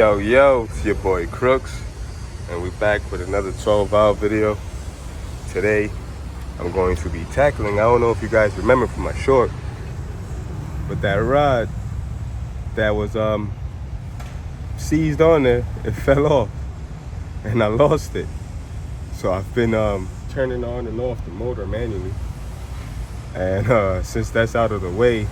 Yo, it's your boy Crooks, and we're back with another 12 valve video. Today, I'm going to be tackling, I don't know if you guys remember from my short, but that rod that was seized on there, it fell off, and I lost it. So I've been turning on and off the motor manually, and since that's out of the way,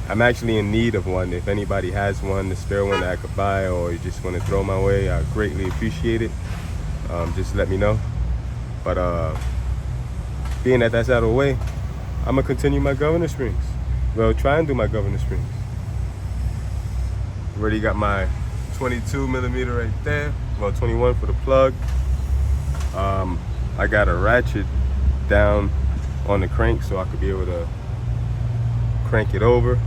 I'm actually in need of one. If anybody has one, a spare one that I could buy, or you just want to throw my way, I greatly appreciate it. Just let me know. But being that that's out of the way, I'm gonna continue my governor springs. Well, try and do my governor springs. Already got my 22 millimeter right there. Well, 21 for the plug. I got a ratchet down on the crank so I could be able to crank it over.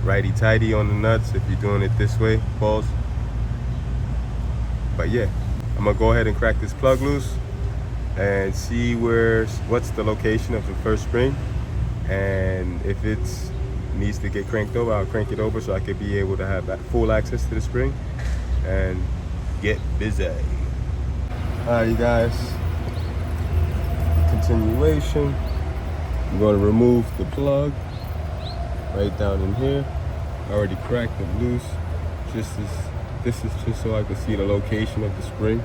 Righty-tighty on the nuts if you're doing it this way, pause. But yeah, I'm gonna go ahead and crack this plug loose and see what's the location of the first spring, and if it needs to get cranked over, I'll crank it over so I could be able to have full access to the spring and get busy. Alright, you guys, continuation. I'm going to remove the plug right down in here. I already cracked it loose. This is just so I can see the location of the spring.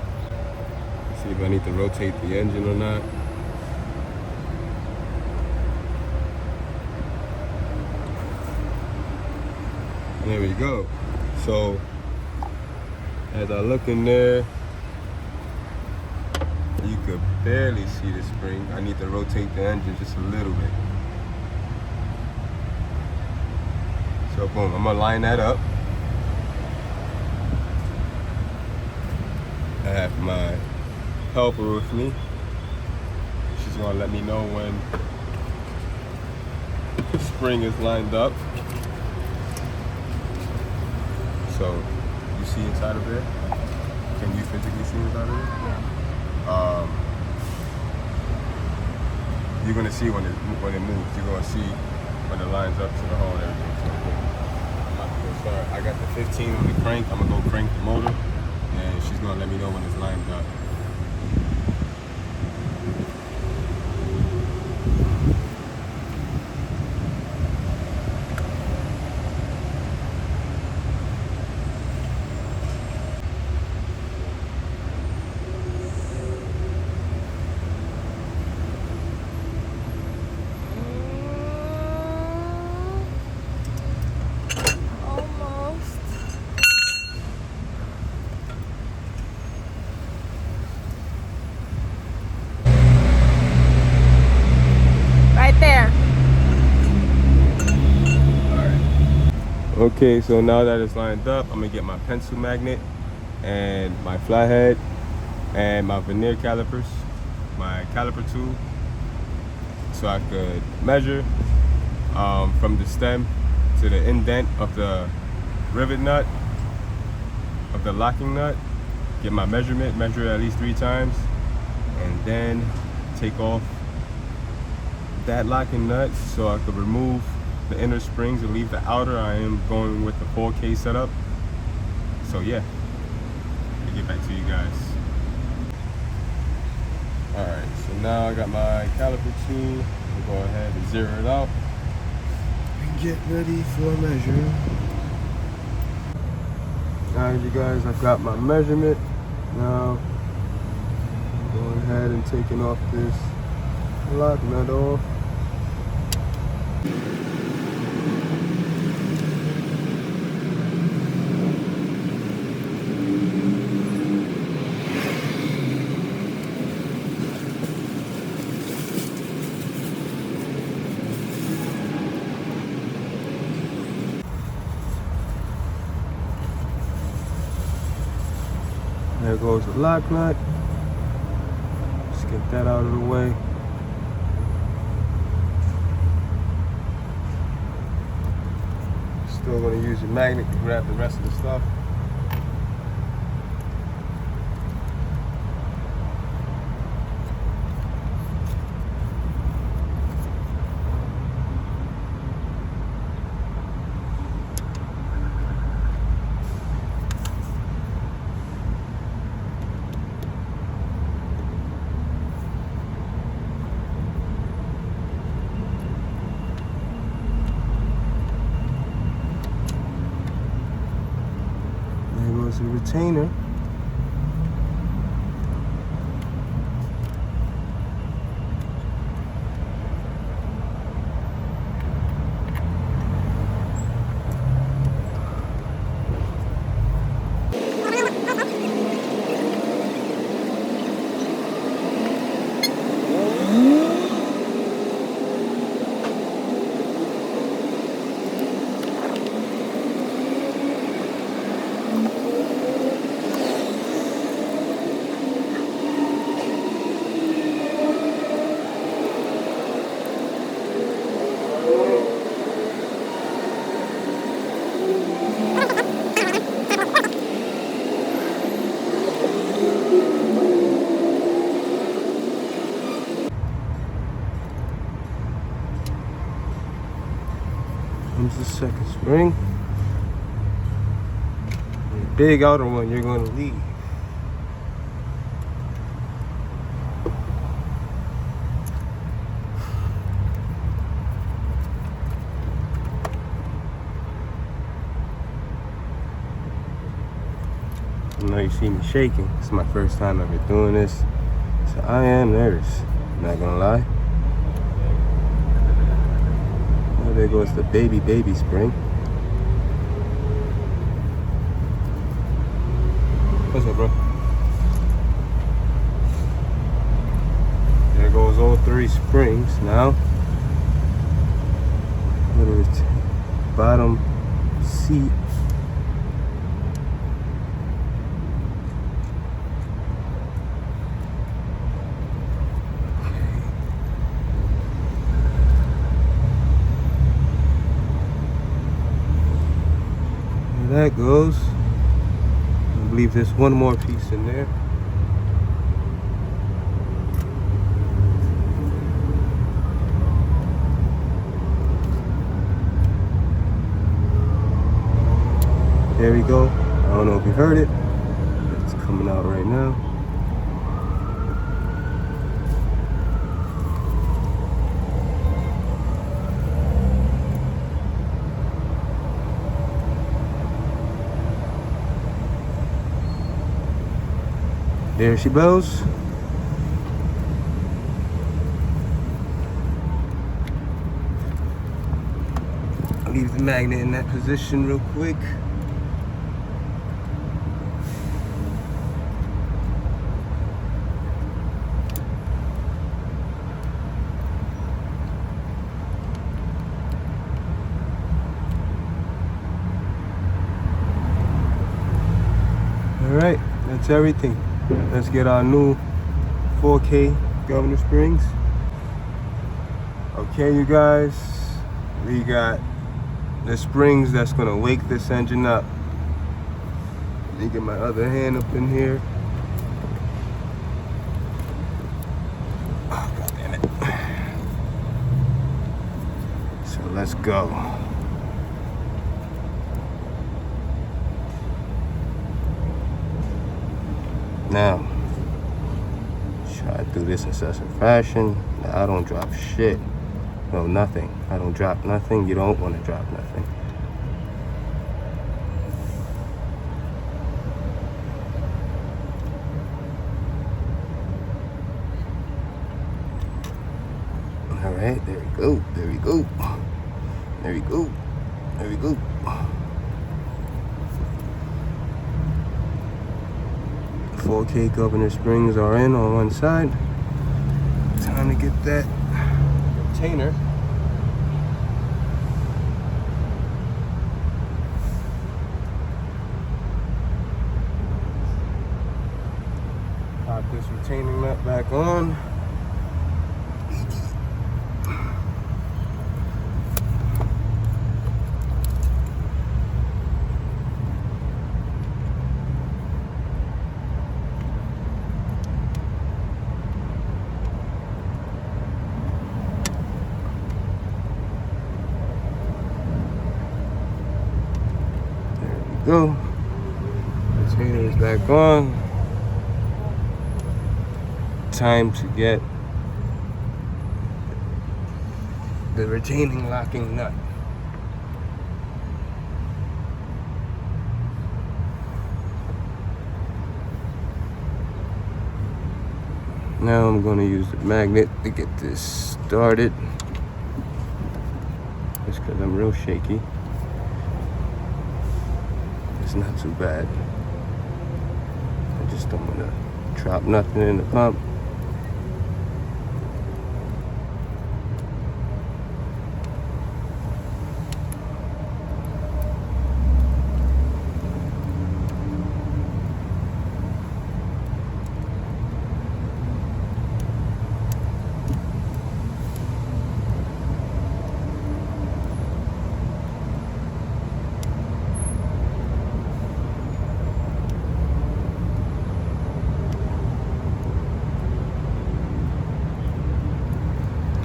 See if I need to rotate the engine or not. There we go. So as I look in there, you could barely see the spring. I need to rotate the engine just a little bit. So boom, I'm gonna line that up. I have my helper with me. She's gonna let me know when the spring is lined up. So, you see inside of there? Can you physically see inside of there? Yeah. You're gonna see when it moves. You're gonna see when it lines up to the hole and everything. So, I'm about to go start. I got the 15 on the crank. I'm gonna go crank the motor, and she's gonna let me know when it's lined up. Okay, so now that it's lined up, I'm gonna get my pencil magnet and my flathead and my vernier calipers, my caliper tool, so I could measure from the stem to the indent of the rivet nut, of the locking nut, get my measurement, measure it at least 3 times, and then take off that locking nut so I could remove the inner springs and leave the outer. I am going with the 4K setup. So yeah, I'll get back to you guys. Alright, so now I got my caliper tool. I'll go ahead and zero it out and get ready for measuring. Alright you guys, I've got my measurement. Now, going ahead and taking off this lock nut off. There goes the lock nut. Just get that out of the way. Still gonna use your magnet to grab the rest of the stuff. goes the retainer. Comes the second spring. The big outer one you're going to leave. I know you see me shaking. It's my first time ever doing this, so I am nervous. I'm not gonna lie. Oh, there goes the baby spring. What's up, bro? There goes all 3 springs. Now, little bottom seat. That goes. I believe there's one more piece in there. There we go. I don't know if you heard it. It's coming out right now. There she goes. I'll leave the magnet in that position real quick. All right, that's everything. Let's get our new 4K governor springs. Okay, you guys, we got the springs that's gonna wake this engine up. Let me get my other hand up in here. Oh, God damn it. So let's go. Now, try to do this in such a fashion that I don't drop shit. No, nothing. I don't drop nothing. You don't want to drop nothing. All right, there we go. There we go. There we go. There we go. 4K governor springs are in on one side. Time to get that retainer. Pop this retaining nut back on. Go. Retainer is back on. Time to get the retaining locking nut. Now I'm going to use the magnet to get this started. Just because I'm real shaky. It's not too bad. I just don't want to drop nothing in the pump.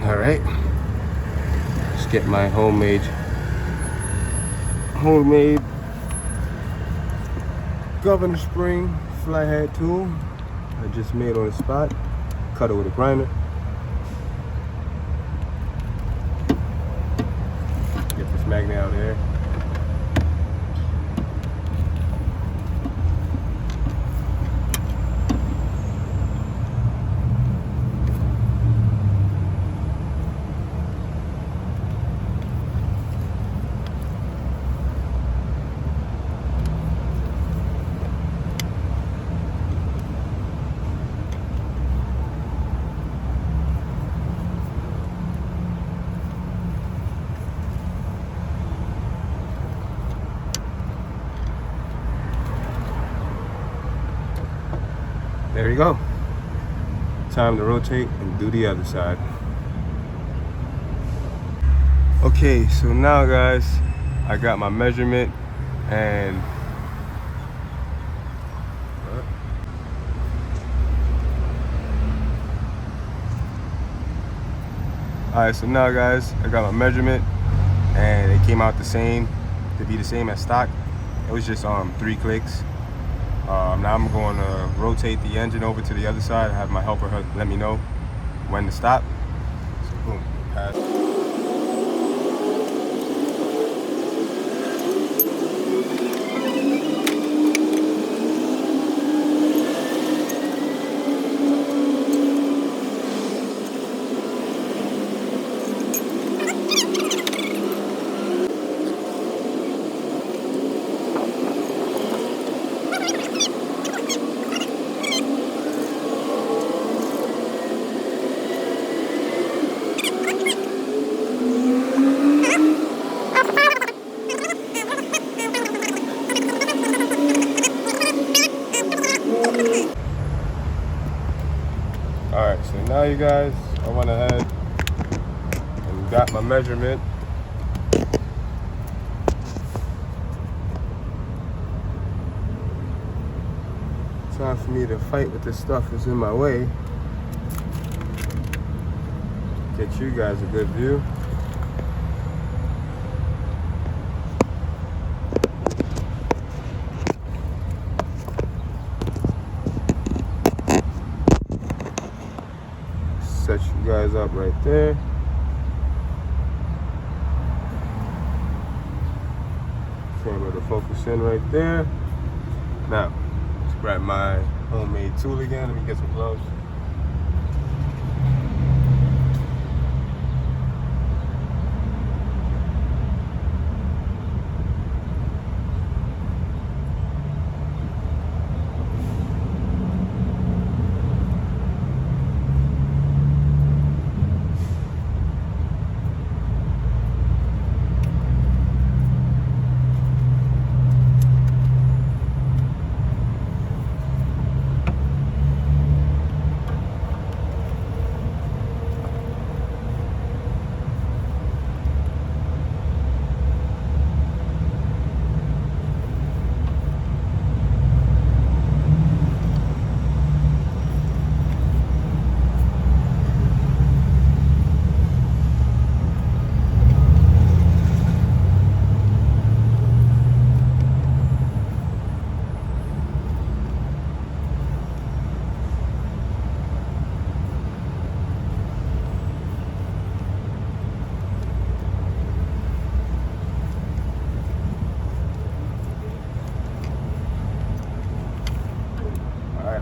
All right, let's get my homemade governor spring flathead tool I just made on the spot. Cut it with a grinder. Get this magnet out of there. There you go. Time to rotate and do the other side. Okay, so now guys, I got my measurement and alright, so now guys, I got my measurement and it came out the same, to be the same as stock. It was just 3 clicks. Now I'm going to rotate the engine over to the other side. I have my helper let me know when to stop. So boom, pass. Alright, so now you guys, I went ahead and got my measurement. Time for me to fight with this stuff that's in my way. Get you guys a good view. Set you guys up right there. Camera to focus in right there. Now, let's grab my homemade tool again. Let me get some gloves.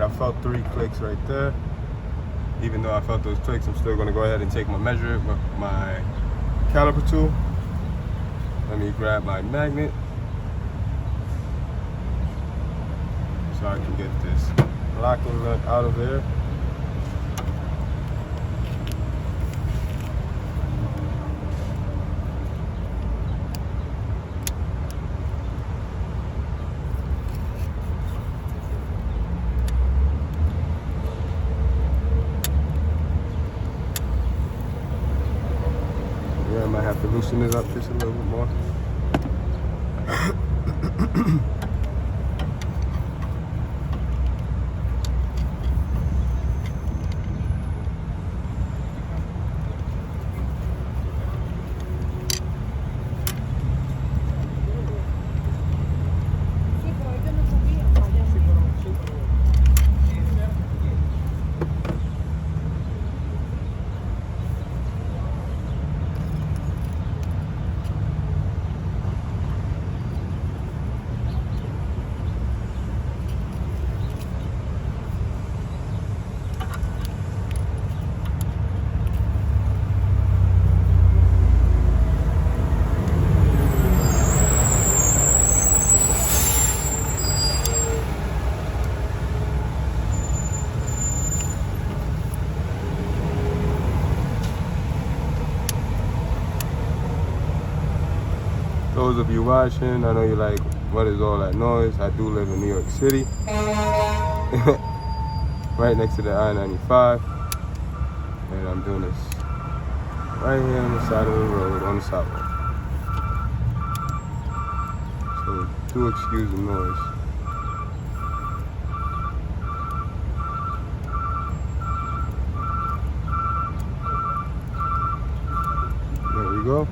I felt 3 clicks right there. Even though I felt those clicks, I'm still gonna go ahead and take my measure with my caliper tool. Let me grab my magnet so I can get this locking nut out of there. Yeah, I might have to loosen this up just a little bit more. Those of you watching, I know you're like, what is all that noise? I do live in New York City, right next to the I-95, and I'm doing this right here on the side of the road, on the sidewalk. So do excuse the noise. There we go.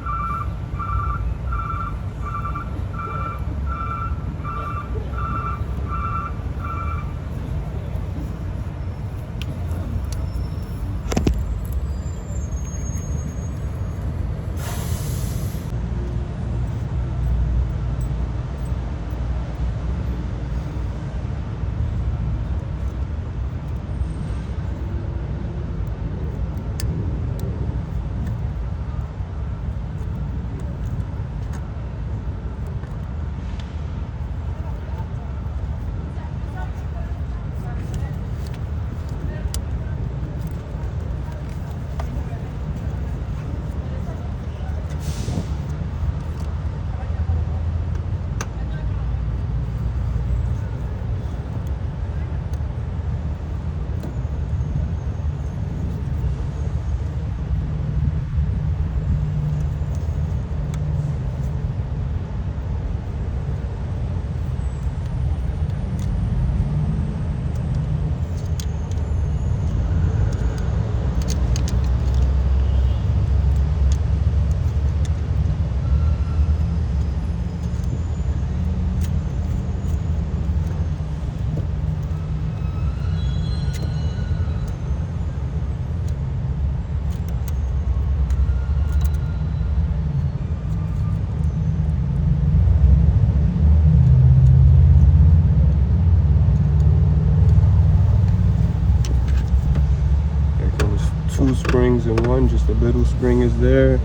Two springs in one, just a little spring is there,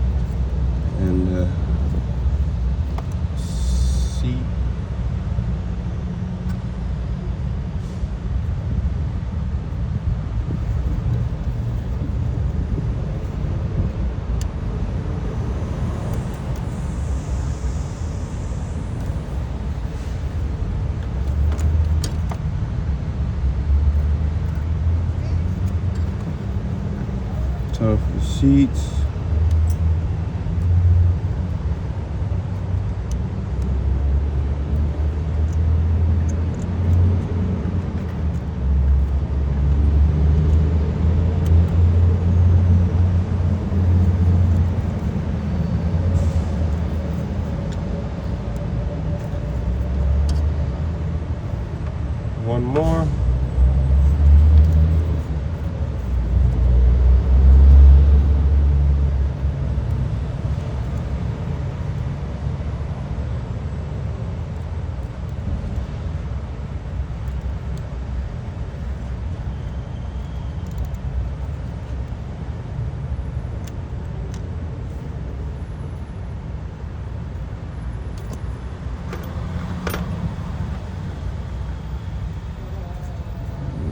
and seat. Time for the seats. One more.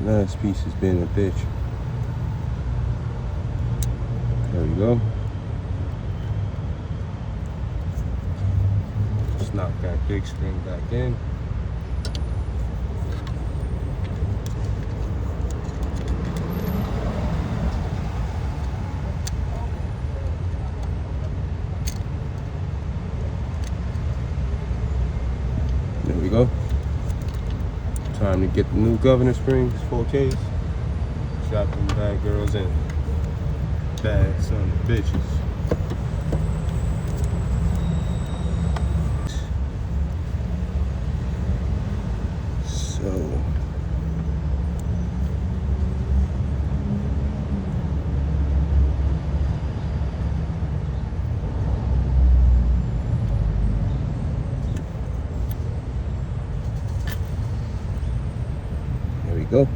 Now this piece has been a bitch. There we go. Just knock that big spring back in. There we go. Time to get the new governor springs, 4Ks. Shot them bad girls in. Bad son of bitches. So there we go.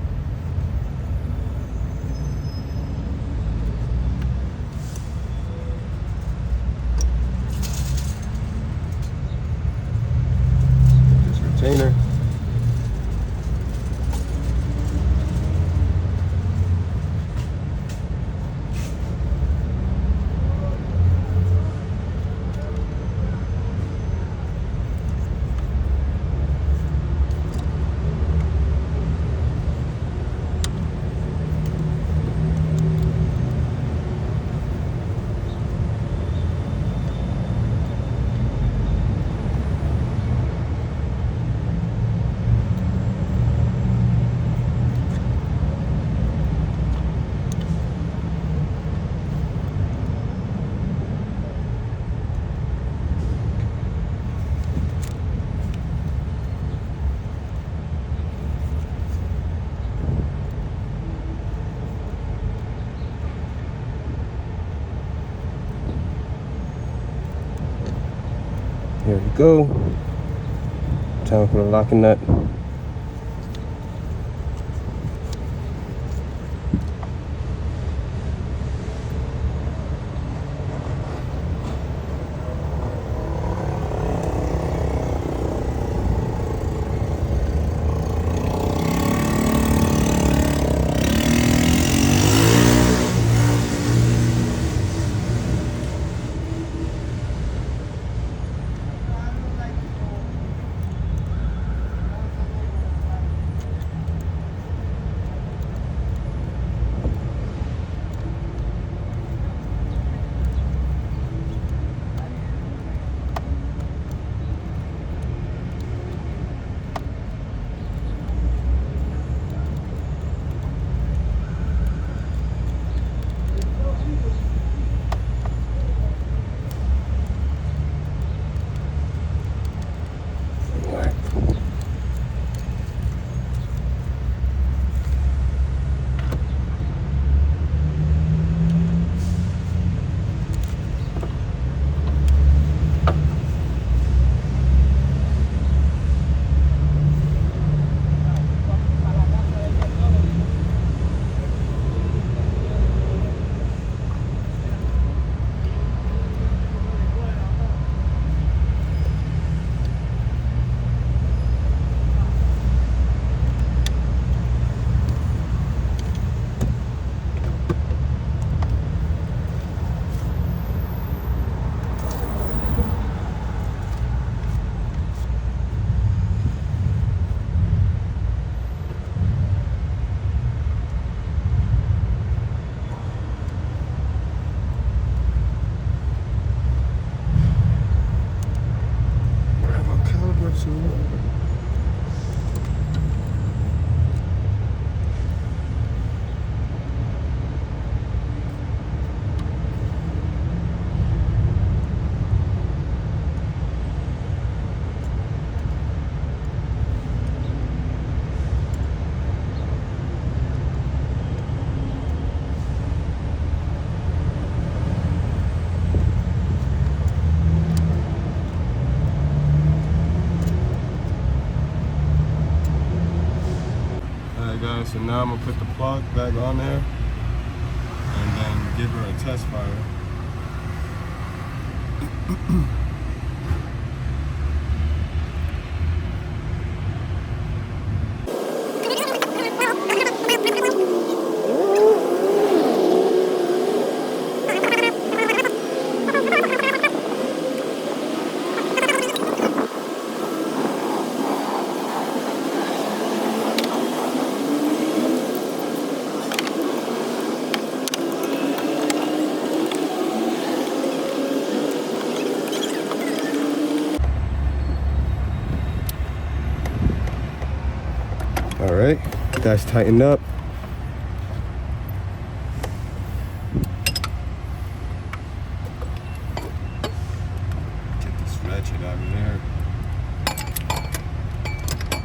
Retainer. Here we go. Time for the locking nut. So now I'm gonna put the plug back on there and then give her a test fire. All right, that's tightened up. Get this ratchet out of there.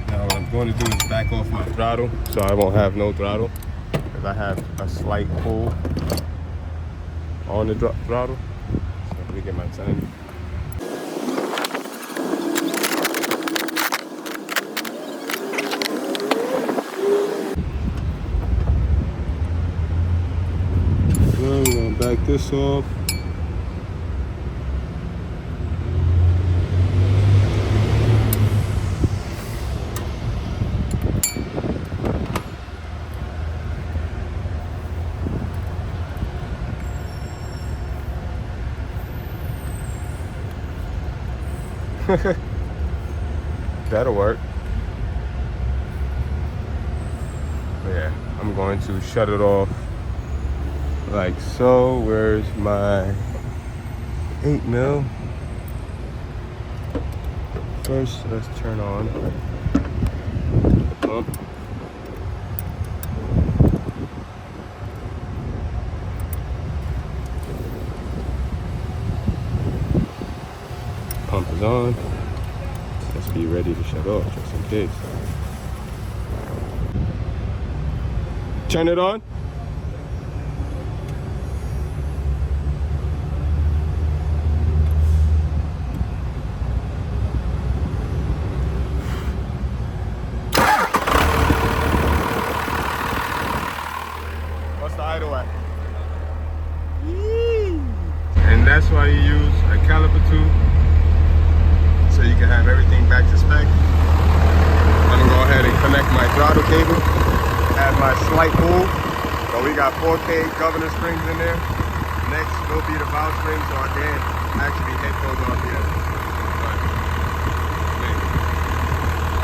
Now what I'm going to do is back off my throttle so I won't have no throttle, because I have a slight pull on the throttle. So let me get my time. So we're gonna back this off. That'll work. Yeah, I'm going to shut it off like so. Where's my 8mm? First, let's turn on the pump. Pump is on. Let's be ready to shut off just in case. Turn it on. What's the idle at? And that's why you use a caliper tube, so you can have everything back to spec. I'm gonna go ahead and connect my throttle cable. Have my slight pull, but we got 4K governor springs in there. Next will be the valve springs, so I can actually hit those off here.